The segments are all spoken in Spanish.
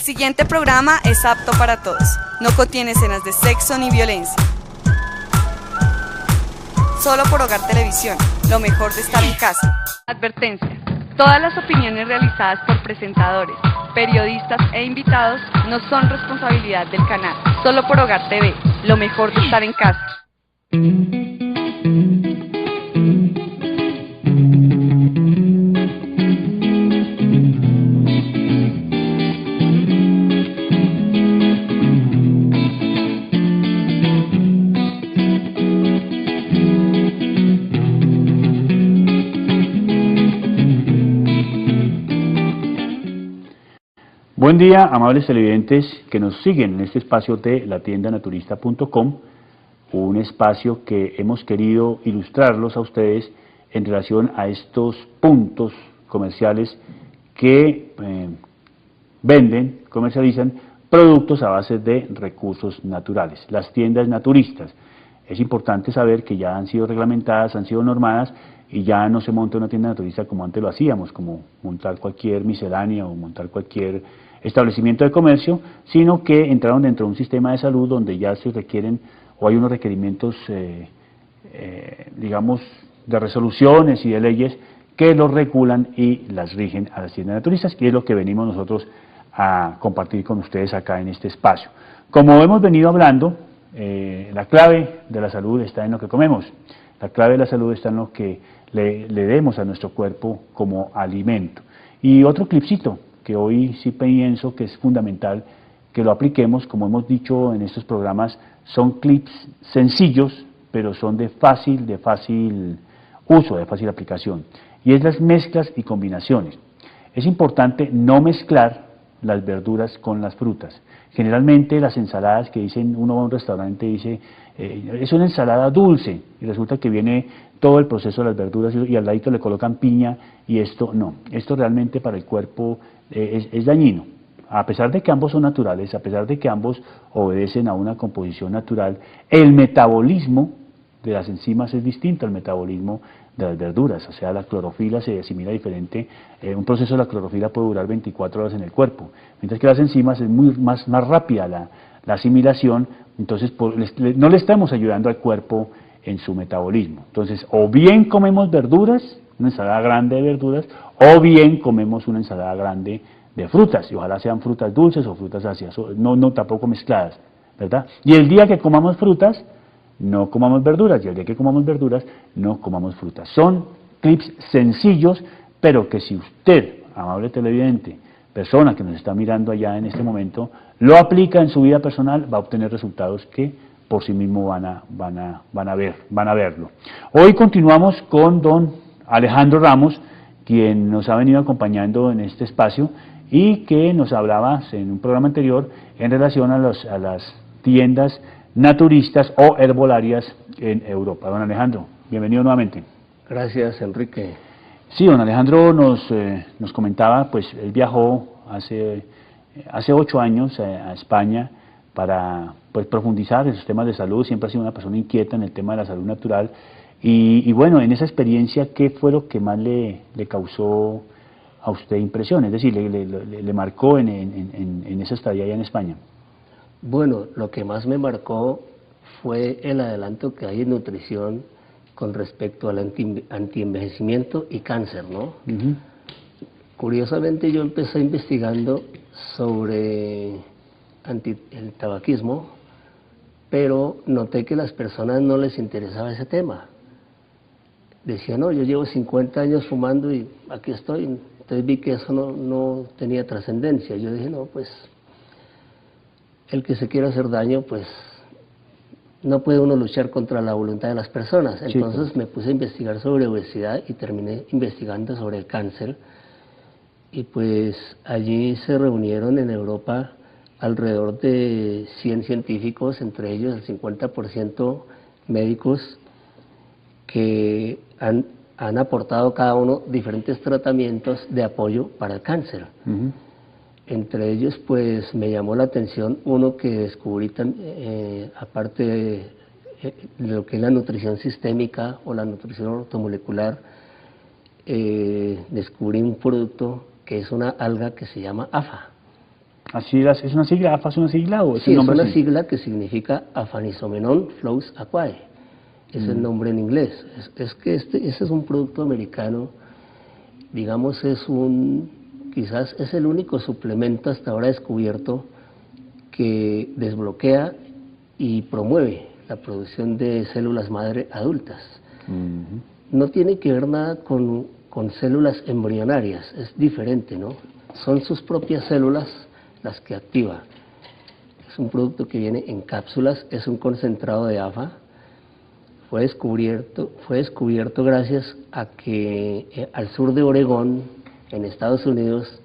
siguiente programa es apto para todos. No contiene escenas de sexo ni violencia. Solo por Hogar Televisión, lo mejor de estar en casa. Advertencia. Todas las opiniones realizadas por presentadores, periodistas e invitados no son responsabilidad del canal. Solo por Hogar TV, lo mejor de estar en casa. Buen día, amables televidentes que nos siguen en este espacio de latiendanaturista.com, un espacio que hemos querido ilustrarlos a ustedes en relación a estos puntos comerciales que comercializan productos a base de recursos naturales, las tiendas naturistas. Es importante saber que ya han sido reglamentadas, han sido normadas y ya no se monta una tienda naturista como antes lo hacíamos, como montar cualquier miscelánea o montar cualquier establecimiento de comercio, sino que entraron dentro de un sistema de salud donde ya se requieren o hay unos requerimientos, digamos, de resoluciones y de leyes que los regulan y las rigen a las tiendas naturistas, que es lo que venimos nosotros a compartir con ustedes acá en este espacio. Como hemos venido hablando, la clave de la salud está en lo que comemos, la clave de la salud está en lo que le demos a nuestro cuerpo como alimento. Y otro clipcito que hoy sí pienso que es fundamental que lo apliquemos, como hemos dicho en estos programas, son clips sencillos, pero son de fácil uso, de fácil aplicación, y es las mezclas y combinaciones. Es importante no mezclar las verduras con las frutas. Generalmente las ensaladas que dicen, uno va a un restaurante y dice, es una ensalada dulce, y resulta que viene todo el proceso de las verduras y al ladito le colocan piña, y esto no, esto realmente para el cuerpo es dañino. A pesar de que ambos son naturales, a pesar de que ambos obedecen a una composición natural, el metabolismo de las enzimas es distinto al metabolismo de las verduras, o sea, la clorofila se asimila diferente, un proceso de la clorofila puede durar 24 horas en el cuerpo, mientras que las enzimas es más rápida la asimilación, entonces no le estamos ayudando al cuerpo en su metabolismo. Entonces, o bien comemos verduras, una ensalada grande de verduras, o bien comemos una ensalada grande de frutas, y ojalá sean frutas dulces o frutas ácidas, no tampoco mezcladas, ¿verdad? Y el día que comamos frutas, no comamos verduras, y el día que comamos verduras, no comamos frutas. Son clips sencillos, pero que si usted, amable televidente, persona que nos está mirando allá en este momento, lo aplica en su vida personal, va a obtener resultados que por sí mismo van a verlo. Hoy continuamos con don Alejandro Ramos, quien nos ha venido acompañando en este espacio y que nos hablaba en un programa anterior en relación a las tiendas naturistas o herbolarias en Europa. Don Alejandro, bienvenido nuevamente. Gracias, Enrique. Sí, don Alejandro nos comentaba, pues él viajó hace 8 años a España para pues profundizar en sus temas de salud, siempre ha sido una persona inquieta en el tema de la salud natural, y bueno, en esa experiencia, ¿qué fue lo que más le causó a usted impresión? Es decir, le marcó en esa estadía allá en España. Bueno, lo que más me marcó fue el adelanto que hay en nutrición con respecto al antienvejecimiento y cáncer, ¿no? Uh-huh. Curiosamente yo empecé investigando sobre el tabaquismo, pero noté que a las personas no les interesaba ese tema. Decía, no, yo llevo 50 años fumando y aquí estoy. Entonces vi que eso no tenía trascendencia. Yo dije, no, pues el que se quiera hacer daño, pues no puede uno luchar contra la voluntad de las personas. Entonces sí, me puse a investigar sobre obesidad y terminé investigando sobre el cáncer. Y pues allí se reunieron en Europa alrededor de 100 científicos, entre ellos el 50% médicos, que han aportado cada uno diferentes tratamientos de apoyo para el cáncer. Uh-huh. Entre ellos, pues, me llamó la atención uno que descubrí, aparte de lo que es la nutrición sistémica o la nutrición ortomolecular, descubrí un producto que es una alga que se llama AFA. Así es una sigla, AFA es una sigla o es Sí, un nombre es una así? sigla que significa Aphanizomenon flous aquae, es el nombre en inglés. Es que ese es un producto americano, digamos, quizás es el único suplemento hasta ahora descubierto que desbloquea y promueve la producción de células madre adultas. No tiene que ver nada con células embrionarias, es diferente, ¿no? Son sus propias células las que activa. Es un producto que viene en cápsulas, es un concentrado de AFA. Fue descubierto gracias a que al sur de Oregón, en Estados Unidos,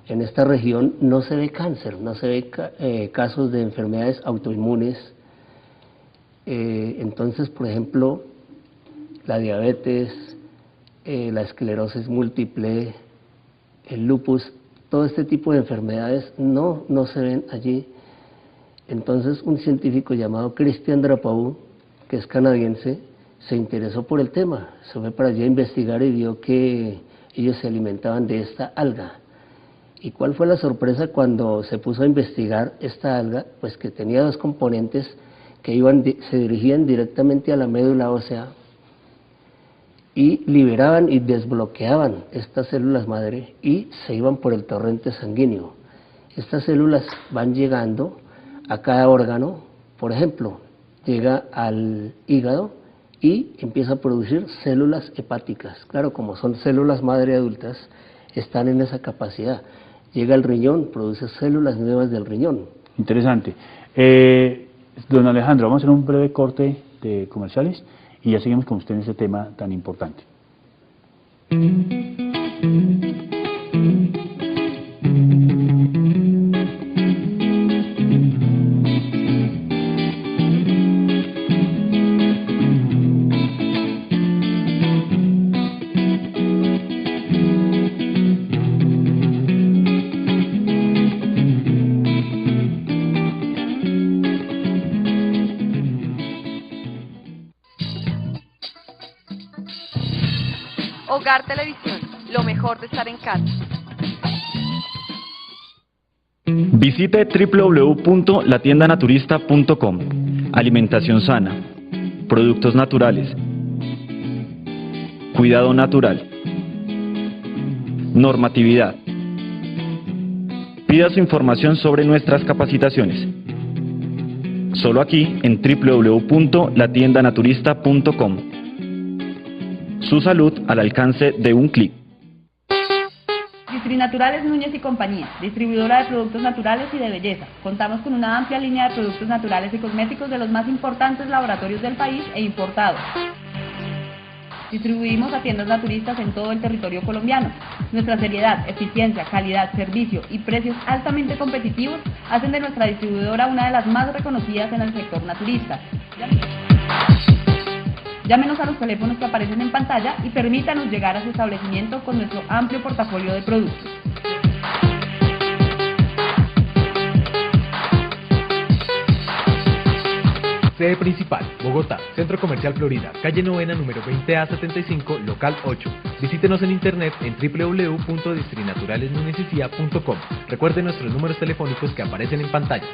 en esta región no se ve cáncer, no se ve casos de enfermedades autoinmunes. Entonces, por ejemplo, la diabetes, la esclerosis múltiple, el lupus, todo este tipo de enfermedades no se ven allí. Entonces, un científico llamado Christian Drapeau, que es canadiense, se interesó por el tema, se fue para allá a investigar y vio que ellos se alimentaban de esta alga. ¿Y cuál fue la sorpresa cuando se puso a investigar esta alga? Pues que tenía dos componentes que se dirigían directamente a la médula ósea y liberaban y desbloqueaban estas células madre y se iban por el torrente sanguíneo. Estas células van llegando a cada órgano, por ejemplo, llega al hígado y empieza a producir células hepáticas. Claro, como son células madre adultas, están en esa capacidad. Llega al riñón, produce células nuevas del riñón. Interesante. Don Alejandro, vamos a hacer un breve corte de comerciales y ya seguimos con usted en este tema tan importante. Hogar Televisión, lo mejor de estar en casa. Visite www.latiendanaturista.com. Alimentación sana, productos naturales, cuidado natural, normatividad. Pida su información sobre nuestras capacitaciones. Solo aquí en www.latiendanaturista.com. Su salud al alcance de un clic. Distrinaturales Núñez y Compañía, distribuidora de productos naturales y de belleza. Contamos con una amplia línea de productos naturales y cosméticos de los más importantes laboratorios del país e importados. Distribuimos a tiendas naturistas en todo el territorio colombiano. Nuestra seriedad, eficiencia, calidad, servicio y precios altamente competitivos hacen de nuestra distribuidora una de las más reconocidas en el sector naturista. Llámenos a los teléfonos que aparecen en pantalla y permítanos llegar a su establecimiento con nuestro amplio portafolio de productos. Sede principal, Bogotá, Centro Comercial Florida, calle Novena, número 20A75, local 8. Visítenos en internet en www.distrinaturalesnunecia.com. Recuerde nuestros números telefónicos que aparecen en pantalla.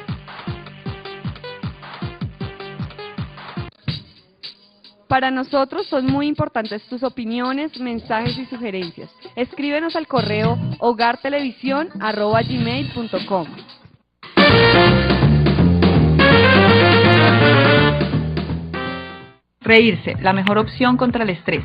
Para nosotros son muy importantes tus opiniones, mensajes y sugerencias. Escríbenos al correo hogartelevisión@gmail.com. Reírse, la mejor opción contra el estrés.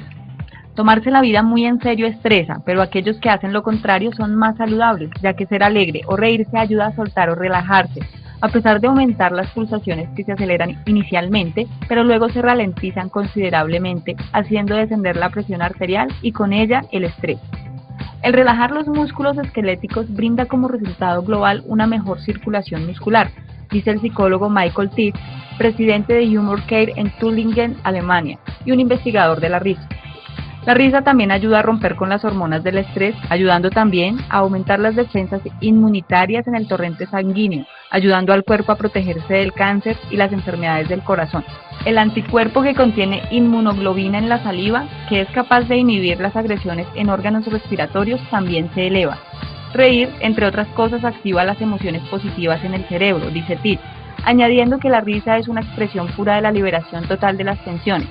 Tomarse la vida muy en serio estresa, pero aquellos que hacen lo contrario son más saludables, ya que ser alegre o reírse ayuda a soltar o relajarse, a pesar de aumentar las pulsaciones que se aceleran inicialmente, pero luego se ralentizan considerablemente, haciendo descender la presión arterial y con ella el estrés. El relajar los músculos esqueléticos brinda como resultado global una mejor circulación muscular, dice el psicólogo Michael Tiff, presidente de Humor Care en Tübingen, Alemania, y un investigador de la risa. La risa también ayuda a romper con las hormonas del estrés, ayudando también a aumentar las defensas inmunitarias en el torrente sanguíneo, ayudando al cuerpo a protegerse del cáncer y las enfermedades del corazón. El anticuerpo que contiene inmunoglobina en la saliva, que es capaz de inhibir las agresiones en órganos respiratorios, también se eleva. Reír, entre otras cosas, activa las emociones positivas en el cerebro, dice Titt, añadiendo que la risa es una expresión pura de la liberación total de las tensiones.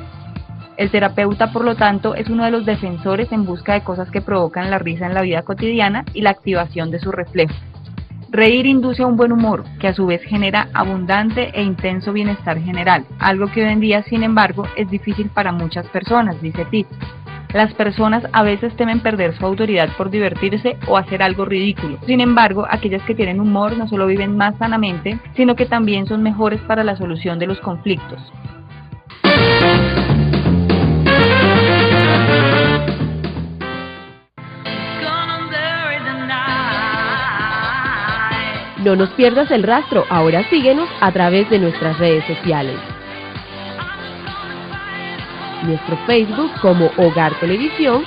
El terapeuta, por lo tanto, es uno de los defensores en busca de cosas que provocan la risa en la vida cotidiana y la activación de su reflejo. Reír induce a un buen humor, que a su vez genera abundante e intenso bienestar general, algo que hoy en día, sin embargo, es difícil para muchas personas, dice Titt. Las personas a veces temen perder su autoridad por divertirse o hacer algo ridículo. Sin embargo, aquellas que tienen humor no solo viven más sanamente, sino que también son mejores para la solución de los conflictos. No nos pierdas el rastro, ahora síguenos a través de nuestras redes sociales. Nuestro Facebook como Hogar Televisión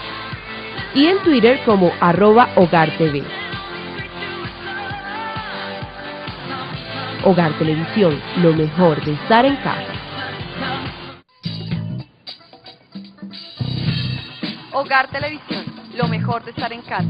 y en Twitter como @HogarTV. Hogar Televisión, lo mejor de estar en casa. Hogar Televisión, lo mejor de estar en casa.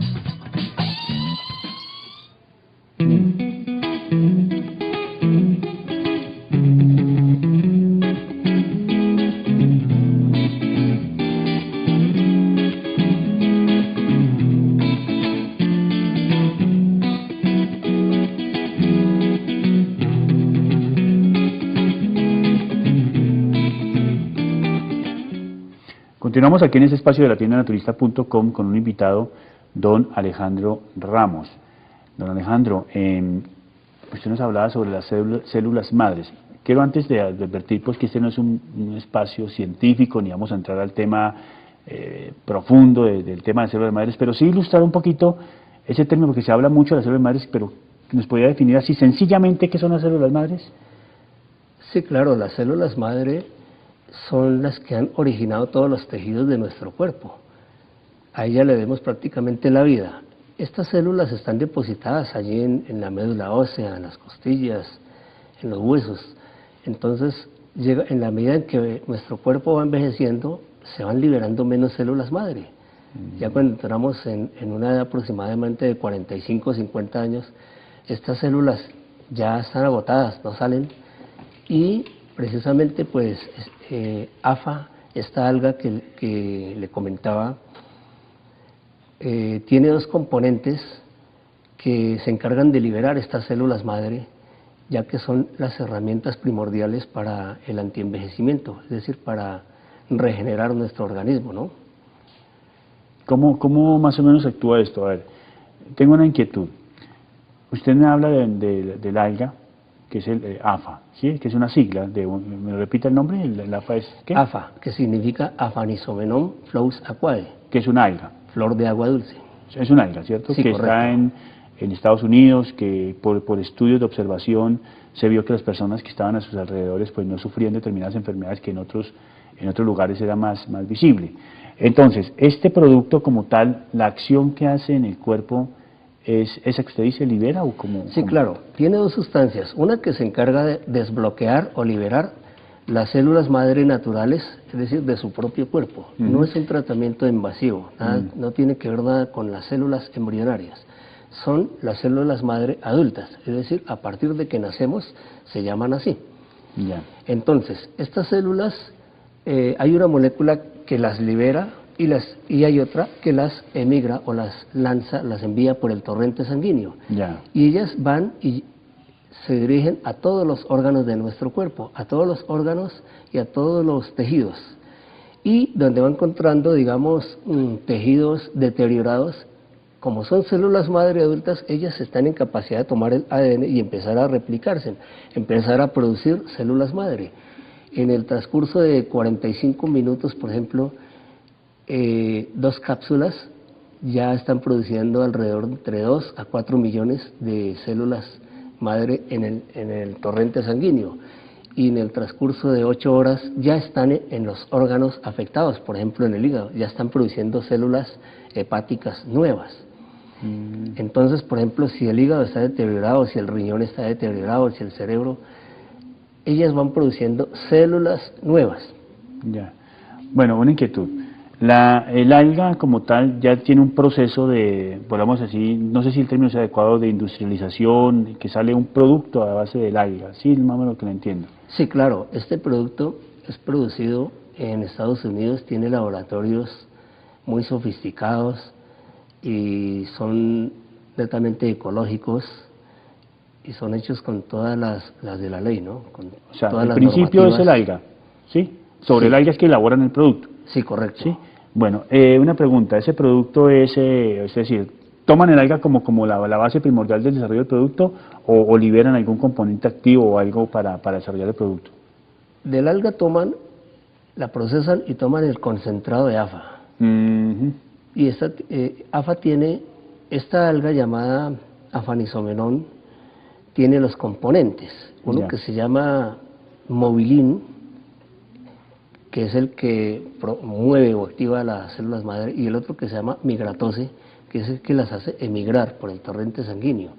Continuamos aquí en este espacio de latiendanaturista.com con un invitado, don Alejandro Ramos. Don Alejandro, usted nos hablaba sobre las células madres. Quiero antes de advertir pues, que este no es un espacio científico, ni vamos a entrar al tema profundo del tema de células madres, pero sí ilustrar un poquito ese término, porque se habla mucho de las células madres, pero ¿nos podría definir así sencillamente qué son las células madres? Sí, claro, las células madre son las que han originado todos los tejidos de nuestro cuerpo. A ella le debemos prácticamente la vida. Estas células están depositadas allí en la médula ósea, en las costillas, en los huesos. Entonces, en la medida en que nuestro cuerpo va envejeciendo, se van liberando menos células madre. Ya cuando entramos en una edad aproximadamente de 45 o 50 años, estas células ya están agotadas, no salen, y precisamente pues AFA, esta alga que le comentaba, tiene dos componentes que se encargan de liberar estas células madre, ya que son las herramientas primordiales para el antienvejecimiento, es decir, para regenerar nuestro organismo, ¿no? ¿Cómo más o menos actúa esto? A ver, tengo una inquietud. Usted me habla del alga, que es el AFA, ¿sí? Que es una sigla, ¿me lo repite el nombre? ¿El AFA es qué? AFA, que significa Aphanizomenon flux aquae. Que es un alga. Flor de agua dulce. Es un alga, ¿cierto? Sí, que correcto. Está en Estados Unidos, que por estudios de observación se vio que las personas que estaban a sus alrededores pues no sufrían determinadas enfermedades que en otros lugares era más visible. Entonces, este producto como tal, la acción que hace en el cuerpo, ¿es esa que usted dice, libera o cómo? Sí, claro. Tiene dos sustancias. Una que se encarga de desbloquear o liberar las células madre naturales, es decir, de su propio cuerpo. No es un tratamiento invasivo, no tiene que ver nada con las células embrionarias. Son las células madre adultas, es decir, a partir de que nacemos se llaman así. Ya. Entonces, estas células, hay una molécula que las libera y hay otra que las emigra o las lanza, las envía por el torrente sanguíneo. Ya. Y ellas van y se dirigen a todos los órganos de nuestro cuerpo, a todos los órganos y a todos los tejidos. Y donde va encontrando, digamos, tejidos deteriorados, como son células madre adultas, ellas están en capacidad de tomar el ADN y empezar a replicarse, empezar a producir células madre. En el transcurso de 45 minutos, por ejemplo, 2 cápsulas ya están produciendo alrededor de entre 2 a 4 millones de células madre en el torrente sanguíneo, y en el transcurso de 8 horas ya están en los órganos afectados, por ejemplo en el hígado, ya están produciendo células hepáticas nuevas. Entonces, por ejemplo, si el hígado está deteriorado, si el riñón está deteriorado, si el cerebro, ellas van produciendo células nuevas. Ya. Bueno, una inquietud. El alga como tal ya tiene un proceso de, volvamos así, no sé si el término es adecuado, de industrialización, que sale un producto a base del alga, sí, más o menos que lo entiendo. Sí, claro, este producto es producido en Estados Unidos, tiene laboratorios muy sofisticados y son netamente ecológicos y son hechos con todas las de la ley, ¿no? O sea, el principio es el alga, ¿sí? Sobre el alga es que elaboran el producto. Sí, correcto. ¿Sí? Bueno, una pregunta, ¿ese producto es decir, toman el alga como la base primordial del desarrollo del producto o liberan algún componente activo o algo para desarrollar el producto? Del alga la procesan y toman el concentrado de AFA. Y AFA tiene, esta alga llamada Aphanizomenon, tiene los componentes, uno que se llama mobilín, que es el que mueve o activa las células madre, y el otro que se llama migratose, que es el que las hace emigrar por el torrente sanguíneo.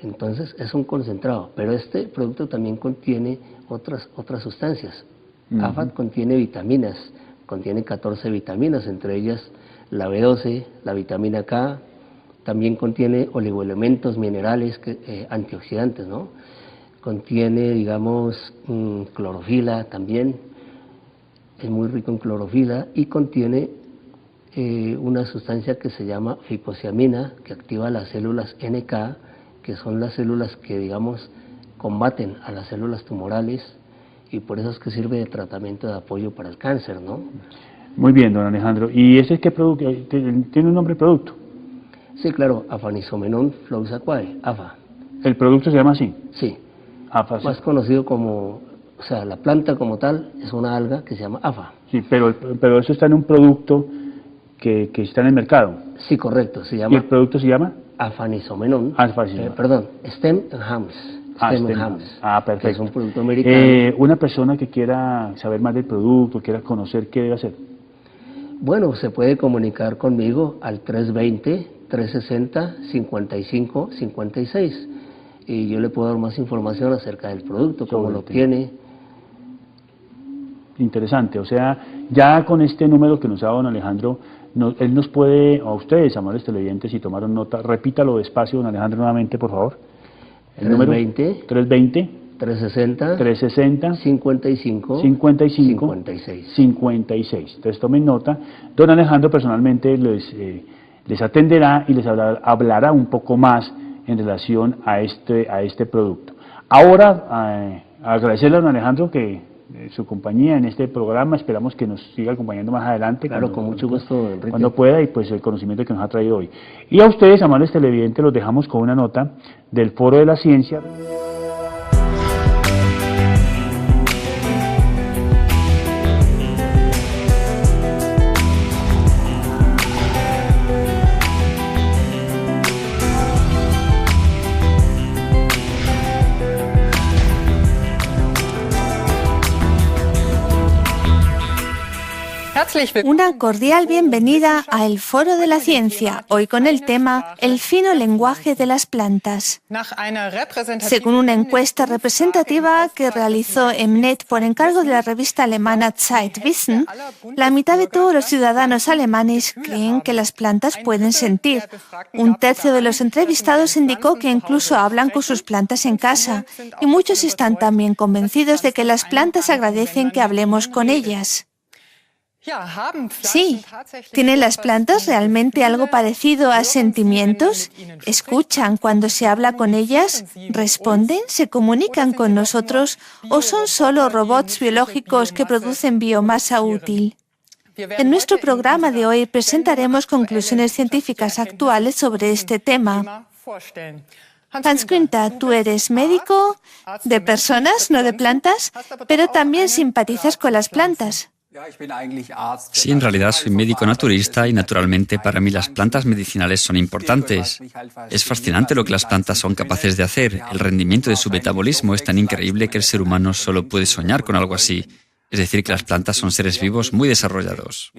Entonces es un concentrado, pero este producto también contiene otras sustancias. AFA contiene vitaminas, contiene 14 vitaminas, entre ellas la B12, la vitamina K, también contiene oligoelementos, minerales, antioxidantes, ¿no? Contiene, digamos, clorofila también, es muy rico en clorofila, y contiene una sustancia que se llama ficosiamina, que activa las células NK, que son las células que, digamos, combaten a las células tumorales, y por eso es que sirve de tratamiento de apoyo para el cáncer, ¿no? Muy bien, don Alejandro. ¿Y ese qué producto? ¿Tiene un nombre de producto? Sí, claro, Aphanizomenon florus aquae, AFA. ¿El producto se llama así? Sí. AFA. Más conocido como, o sea, la planta como tal es una alga que se llama AFA. Sí, pero eso está en un producto que está en el mercado. Sí, correcto, se llama. ¿Y el producto se llama? Aphanizomenon. Perdón, Stem Enhance. Perfecto. Que es un producto americano. Una persona que quiera saber más del producto, quiera conocer, ¿qué debe hacer? Bueno, se puede comunicar conmigo al 320-360-5556 y yo le puedo dar más información acerca del producto, cómo lo obtiene. Interesante, o sea, ya con este número que nos ha dado don Alejandro, él nos puede, a ustedes, amables televidentes, si tomaron nota, repítalo despacio, don Alejandro, nuevamente, por favor. El 320, 360, 55, 56. Entonces tomen nota. Don Alejandro personalmente les atenderá y les hablará un poco más en relación a este producto. Ahora, agradecerle a don Alejandro su compañía en este programa, esperamos que nos siga acompañando más adelante. Claro, con mucho gusto, Enrique. Cuando pueda, y pues el conocimiento que nos ha traído hoy. Y a ustedes, amables televidentes, los dejamos con una nota del Foro de la Ciencia. Una cordial bienvenida a El Foro de la Ciencia, hoy con el tema El fino lenguaje de las plantas. Según una encuesta representativa que realizó Mnet por encargo de la revista alemana Zeitwissen, la mitad de todos los ciudadanos alemanes creen que las plantas pueden sentir. Un tercio de los entrevistados indicó que incluso hablan con sus plantas en casa, y muchos están también convencidos de que las plantas agradecen que hablemos con ellas. Sí, ¿tienen las plantas realmente algo parecido a sentimientos? ¿Escuchan cuando se habla con ellas? ¿Responden? ¿Se comunican con nosotros? ¿O son solo robots biológicos que producen biomasa útil? En nuestro programa de hoy presentaremos conclusiones científicas actuales sobre este tema. Hans Günther, tú eres médico de personas, no de plantas, pero también simpatizas con las plantas. Sí, en realidad soy médico naturista y naturalmente para mí las plantas medicinales son importantes. Es fascinante lo que las plantas son capaces de hacer. El rendimiento de su metabolismo es tan increíble que el ser humano solo puede soñar con algo así. Es decir, que las plantas son seres vivos muy desarrollados.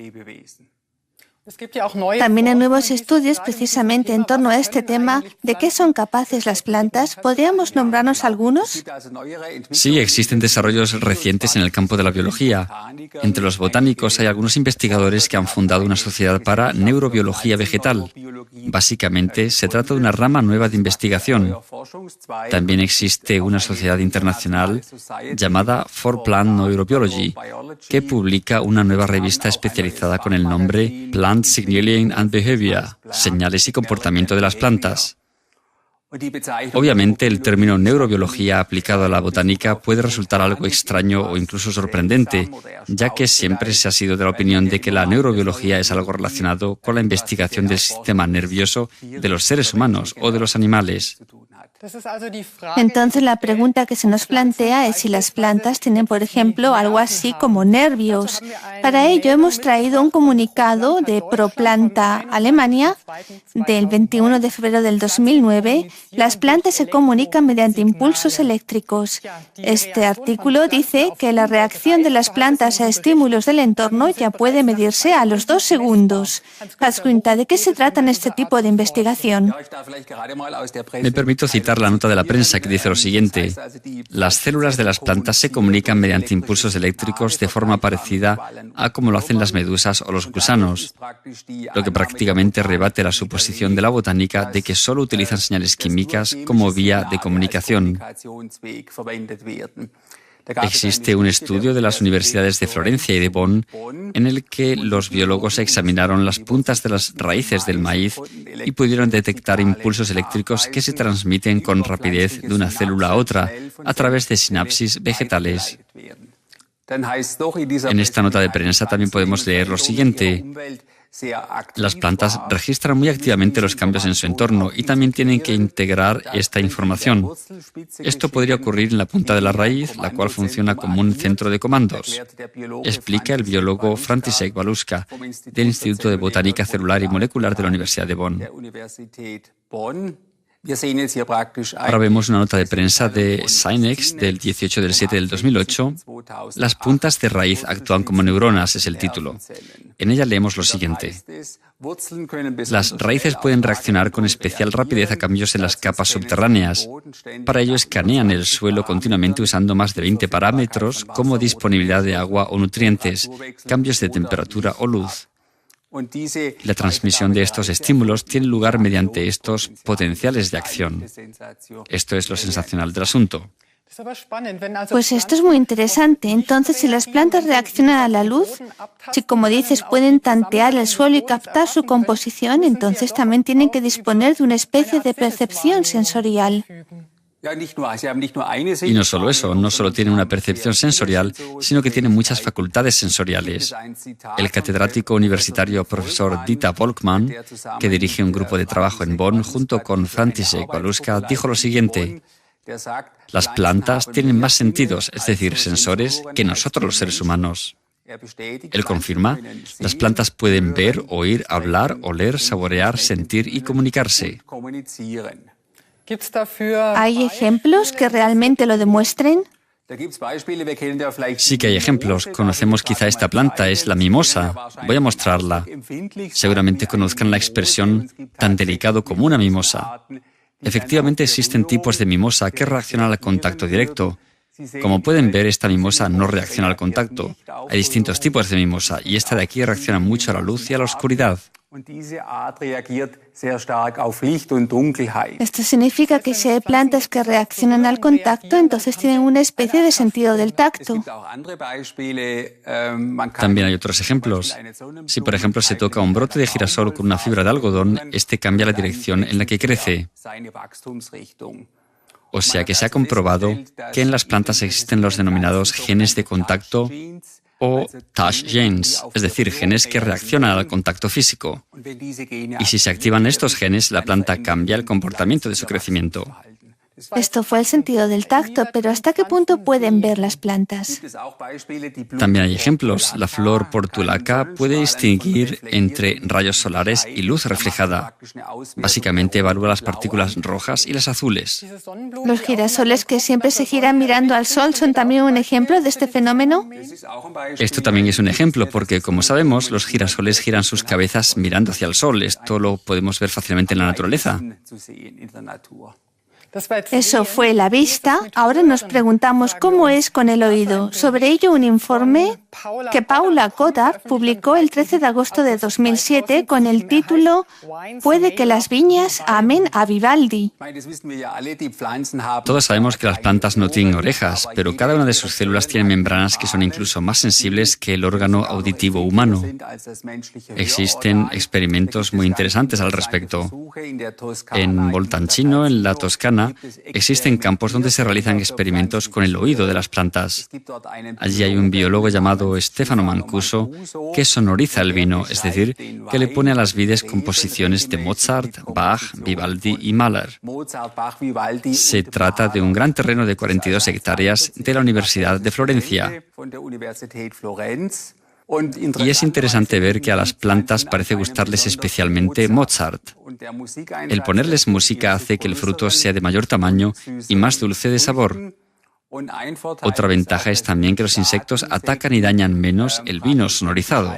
También hay nuevos estudios precisamente en torno a este tema. ¿De qué son capaces las plantas? ¿Podríamos nombrarnos algunos? Sí, existen desarrollos recientes en el campo de la biología. Entre los botánicos hay algunos investigadores que han fundado una sociedad para neurobiología vegetal. Básicamente, se trata de una rama nueva de investigación. También existe una sociedad internacional llamada For Plant Neurobiology, que publica una nueva revista especializada con el nombre Plant Signaling and Behavior, señales y comportamiento de las plantas. Obviamente, el término neurobiología aplicado a la botánica puede resultar algo extraño o incluso sorprendente, ya que siempre se ha sido de la opinión de que la neurobiología es algo relacionado con la investigación del sistema nervioso de los seres humanos o de los animales. Entonces la pregunta que se nos plantea es si las plantas tienen, por ejemplo, algo así como nervios. Para ello hemos traído un comunicado de ProPlanta Alemania del 21 de febrero del 2009. Las plantas se comunican mediante impulsos eléctricos. Este artículo dice que la reacción de las plantas a estímulos del entorno ya puede medirse a los 2 segundos. Haskunta, ¿de qué se trata en este tipo de investigación? Me permito citar la nota de la prensa que dice lo siguiente: las células de las plantas se comunican mediante impulsos eléctricos de forma parecida a como lo hacen las medusas o los gusanos, lo que prácticamente rebate la suposición de la botánica de que solo utilizan señales químicas como vía de comunicación. Existe un estudio de las universidades de Florencia y de Bonn en el que los biólogos examinaron las puntas de las raíces del maíz y pudieron detectar impulsos eléctricos que se transmiten con rapidez de una célula a otra a través de sinapsis vegetales. En esta nota de prensa también podemos leer lo siguiente: las plantas registran muy activamente los cambios en su entorno y también tienen que integrar esta información. Esto podría ocurrir en la punta de la raíz, la cual funciona como un centro de comandos, explica el biólogo František Baluška del Instituto de Botánica Celular y Molecular de la Universidad de Bonn. Ahora vemos una nota de prensa de Scinex del 18 del 7 del 2008. Las puntas de raíz actúan como neuronas, es el título. En ella leemos lo siguiente: las raíces pueden reaccionar con especial rapidez a cambios en las capas subterráneas. Para ello escanean el suelo continuamente usando más de 20 parámetros como disponibilidad de agua o nutrientes, cambios de temperatura o luz. La transmisión de estos estímulos tiene lugar mediante estos potenciales de acción. Esto es lo sensacional del asunto. Pues esto es muy interesante. Entonces, si las plantas reaccionan a la luz, si como dices pueden tantear el suelo y captar su composición, entonces también tienen que disponer de una especie de percepción sensorial. Y no solo eso, no solo tiene una percepción sensorial, sino que tiene muchas facultades sensoriales. El catedrático universitario profesor Dieter Volkmann, que dirige un grupo de trabajo en Bonn junto con František Baluška, dijo lo siguiente: las plantas tienen más sentidos, es decir, sensores, que nosotros los seres humanos. Él confirma: las plantas pueden ver, oír, hablar, oler, saborear, sentir y comunicarse. ¿Hay ejemplos que realmente lo demuestren? Sí que hay ejemplos. Conocemos quizá esta planta, es la mimosa. Voy a mostrarla. Seguramente conozcan la expresión tan delicado como una mimosa. Efectivamente existen tipos de mimosa que reaccionan al contacto directo. Como pueden ver, esta mimosa no reacciona al contacto. Hay distintos tipos de mimosa y esta de aquí reacciona mucho a la luz y a la oscuridad. Esto significa que si hay plantas que reaccionan al contacto, entonces tienen una especie de sentido del tacto. También hay otros ejemplos. Si, por ejemplo, se toca un brote de girasol con una fibra de algodón, este cambia la dirección en la que crece. O sea que se ha comprobado que en las plantas existen los denominados genes de contacto o touch genes, es decir, genes que reaccionan al contacto físico. Y si se activan estos genes, la planta cambia el comportamiento de su crecimiento. Esto fue el sentido del tacto, pero ¿hasta qué punto pueden ver las plantas? También hay ejemplos. La flor portulaca puede distinguir entre rayos solares y luz reflejada. Básicamente evalúa las partículas rojas y las azules. ¿Los girasoles que siempre se giran mirando al sol son también un ejemplo de este fenómeno? Esto también es un ejemplo porque, como sabemos, los girasoles giran sus cabezas mirando hacia el sol. Esto lo podemos ver fácilmente en la naturaleza. Eso fue la vista. Ahora nos preguntamos cómo es con el oído. Sobre ello, un informe que Paula Goddard publicó el 13 de agosto de 2007 con el título «Puede que las viñas amen a Vivaldi». Todos sabemos que las plantas no tienen orejas, pero cada una de sus células tiene membranas que son incluso más sensibles que el órgano auditivo humano. Existen experimentos muy interesantes al respecto. En Voltancino, en la Toscana, existen campos donde se realizan experimentos con el oído de las plantas. Allí hay un biólogo llamado Stefano Mancuso que sonoriza el vino, es decir, que le pone a las vides composiciones de Mozart, Bach, Vivaldi y Mahler. Se trata de un gran terreno de 42 hectáreas de la Universidad de Florencia. Y es interesante ver que a las plantas parece gustarles especialmente Mozart. El ponerles música hace que el fruto sea de mayor tamaño y más dulce de sabor. Otra ventaja es también que los insectos atacan y dañan menos el vino sonorizado.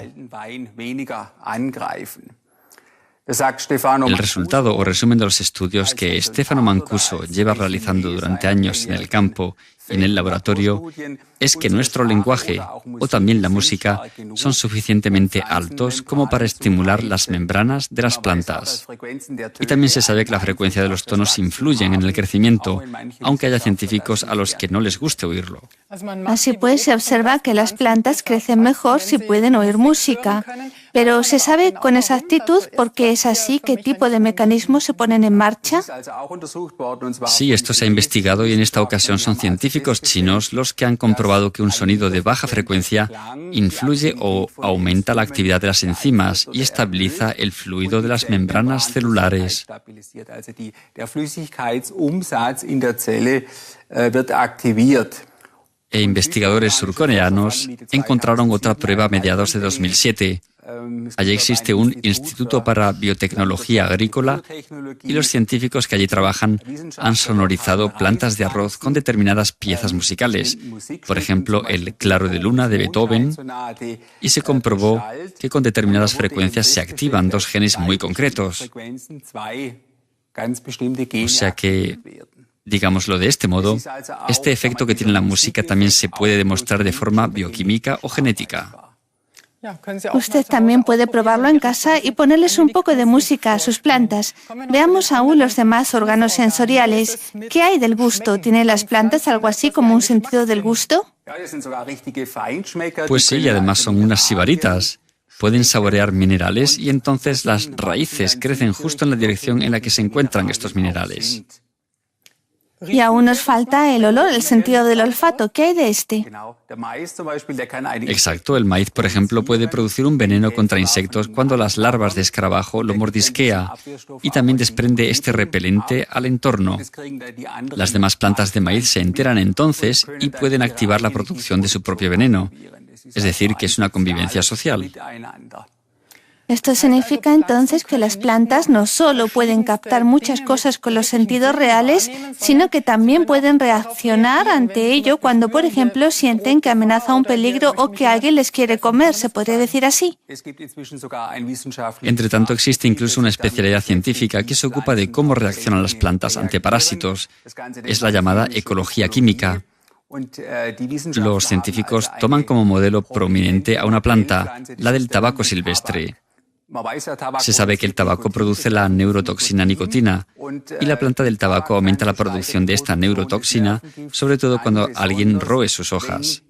El resultado o resumen de los estudios que Stefano Mancuso lleva realizando durante años en el campo y en el laboratorio es que nuestro lenguaje o también la música son suficientemente altos como para estimular las membranas de las plantas. Y también se sabe que la frecuencia de los tonos influyen en el crecimiento, aunque haya científicos a los que no les guste oírlo. Así pues, se observa que las plantas crecen mejor si pueden oír música. Pero ¿se sabe con exactitud por qué es así? ¿Qué tipo de mecanismos se ponen en marcha? Sí, esto se ha investigado y en esta ocasión son científicos chinos los que han comprobado que un sonido de baja frecuencia influye o aumenta la actividad de las enzimas y estabiliza el fluido de las membranas celulares. E investigadores surcoreanos encontraron otra prueba a mediados de 2007. Allí existe un Instituto para Biotecnología Agrícola y los científicos que allí trabajan han sonorizado plantas de arroz con determinadas piezas musicales, por ejemplo, el Claro de Luna de Beethoven, y se comprobó que con determinadas frecuencias se activan dos genes muy concretos. O sea que, digámoslo de este modo, este efecto que tiene la música también se puede demostrar de forma bioquímica o genética. Usted también puede probarlo en casa y ponerles un poco de música a sus plantas. Veamos aún los demás órganos sensoriales. ¿Qué hay del gusto? ¿Tienen las plantas algo así como un sentido del gusto? Pues sí, y además son unas sibaritas. Pueden saborear minerales y entonces las raíces crecen justo en la dirección en la que se encuentran estos minerales. Y aún nos falta el olor, el sentido del olfato. ¿Qué hay de este? Exacto, el maíz, por ejemplo, puede producir un veneno contra insectos cuando las larvas de escarabajo lo mordisquea y también desprende este repelente al entorno. Las demás plantas de maíz se enteran entonces y pueden activar la producción de su propio veneno. Es decir, que es una convivencia social. Esto significa entonces que las plantas no solo pueden captar muchas cosas con los sentidos reales, sino que también pueden reaccionar ante ello cuando, por ejemplo, sienten que amenaza un peligro o que alguien les quiere comer. ¿Se podría decir así? Entre tanto, existe incluso una especialidad científica que se ocupa de cómo reaccionan las plantas ante parásitos. Es la llamada ecología química. Los científicos toman como modelo prominente a una planta, la del tabaco silvestre. Se sabe que el tabaco produce la neurotoxina nicotina y la planta del tabaco aumenta la producción de esta neurotoxina, sobre todo cuando alguien roe sus hojas.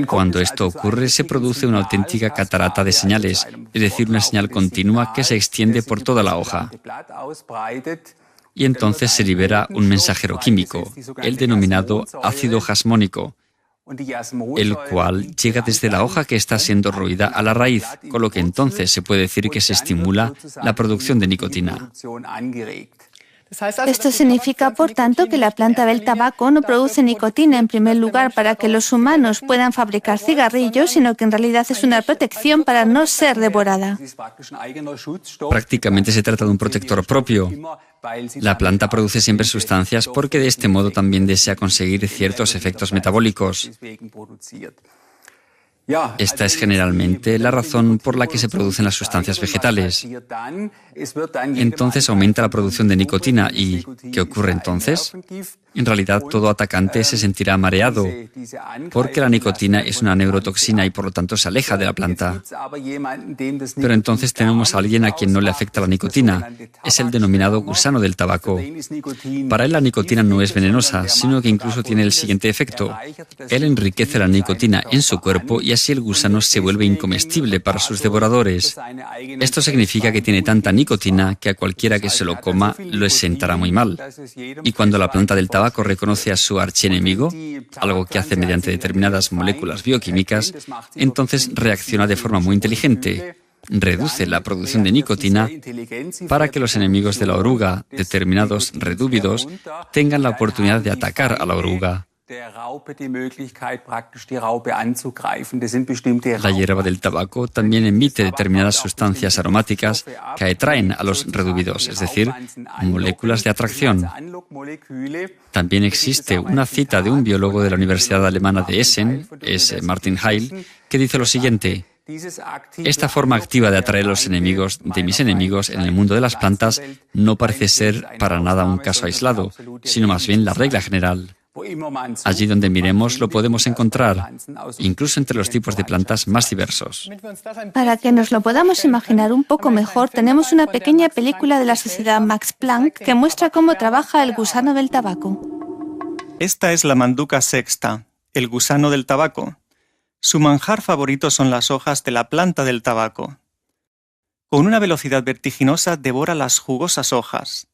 Cuando esto ocurre, se produce una auténtica catarata de señales, es decir, una señal continua que se extiende por toda la hoja. Y entonces se libera un mensajero químico, el denominado ácido jasmónico, el cual llega desde la hoja que está siendo roída a la raíz, con lo que entonces se puede decir que se estimula la producción de nicotina. Esto significa, por tanto, que la planta del tabaco no produce nicotina en primer lugar para que los humanos puedan fabricar cigarrillos, sino que en realidad es una protección para no ser devorada. Prácticamente se trata de un protector propio. La planta produce siempre sustancias porque de este modo también desea conseguir ciertos efectos metabólicos. Esta es generalmente la razón por la que se producen las sustancias vegetales. Entonces aumenta la producción de nicotina y ¿qué ocurre entonces? En realidad todo atacante se sentirá mareado porque la nicotina es una neurotoxina y por lo tanto se aleja de la planta. Pero entonces tenemos a alguien a quien no le afecta la nicotina. Es el denominado gusano del tabaco. Para él la nicotina no es venenosa, sino que incluso tiene el siguiente efecto. Él enriquece la nicotina en su cuerpo y así el gusano se vuelve incomestible para sus devoradores. Esto significa que tiene tanta nicotina que a cualquiera que se lo coma lo sentará muy mal. Y cuando la planta del tabaco reconoce a su archienemigo, algo que hace mediante determinadas moléculas bioquímicas, entonces reacciona de forma muy inteligente. Reduce la producción de nicotina para que los enemigos de la oruga, determinados redúvidos, tengan la oportunidad de atacar a la oruga. La hierba del tabaco también emite determinadas sustancias aromáticas que atraen a los redúvidos, es decir, moléculas de atracción. También existe una cita de un biólogo de la Universidad Alemana de Essen, es Martin Heil, que dice lo siguiente: esta forma activa de atraer a los enemigos de mis enemigos en el mundo de las plantas no parece ser para nada un caso aislado, sino más bien la regla general. Allí donde miremos lo podemos encontrar, incluso entre los tipos de plantas más diversos. Para que nos lo podamos imaginar un poco mejor, tenemos una pequeña película de la Sociedad Max Planck que muestra cómo trabaja el gusano del tabaco. Esta es la manduca sexta, el gusano del tabaco. Su manjar favorito son las hojas de la planta del tabaco. Con una velocidad vertiginosa devora las jugosas hojas.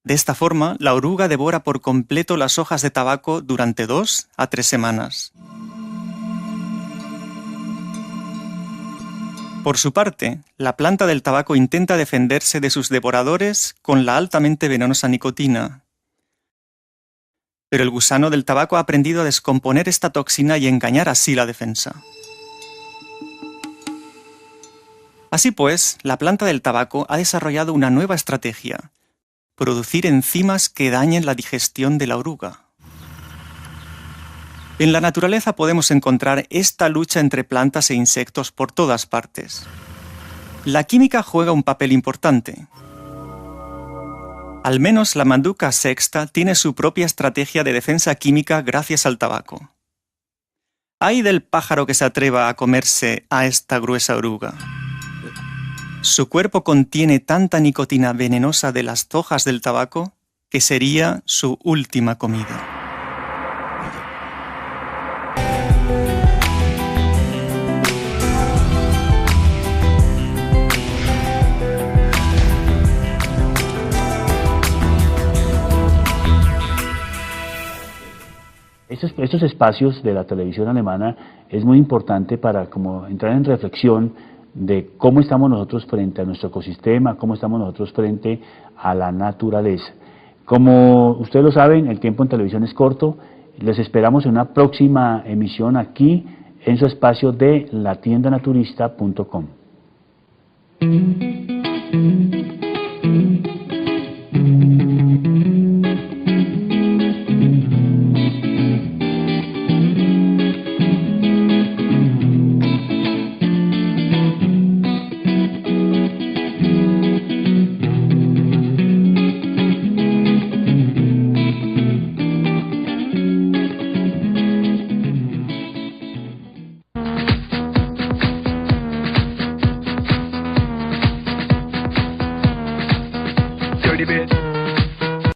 De esta forma, la oruga devora por completo las hojas de tabaco durante 2 a 3 semanas. Por su parte, la planta del tabaco intenta defenderse de sus devoradores con la altamente venenosa nicotina. Pero el gusano del tabaco ha aprendido a descomponer esta toxina y engañar así la defensa. Así pues, la planta del tabaco ha desarrollado una nueva estrategia: producir enzimas que dañen la digestión de la oruga. En la naturaleza podemos encontrar esta lucha entre plantas e insectos por todas partes. La química juega un papel importante. Al menos la manduca sexta tiene su propia estrategia de defensa química gracias al tabaco. ¡Ay del pájaro que se atreva a comerse a esta gruesa oruga! Su cuerpo contiene tanta nicotina venenosa de las hojas del tabaco que sería su última comida. Estos espacios de la televisión alemana es muy importante para como entrar en reflexión de cómo estamos nosotros frente a nuestro ecosistema, cómo estamos nosotros frente a la naturaleza. Como ustedes lo saben, el tiempo en televisión es corto. Les esperamos en una próxima emisión aquí en su espacio de latiendanaturista.com.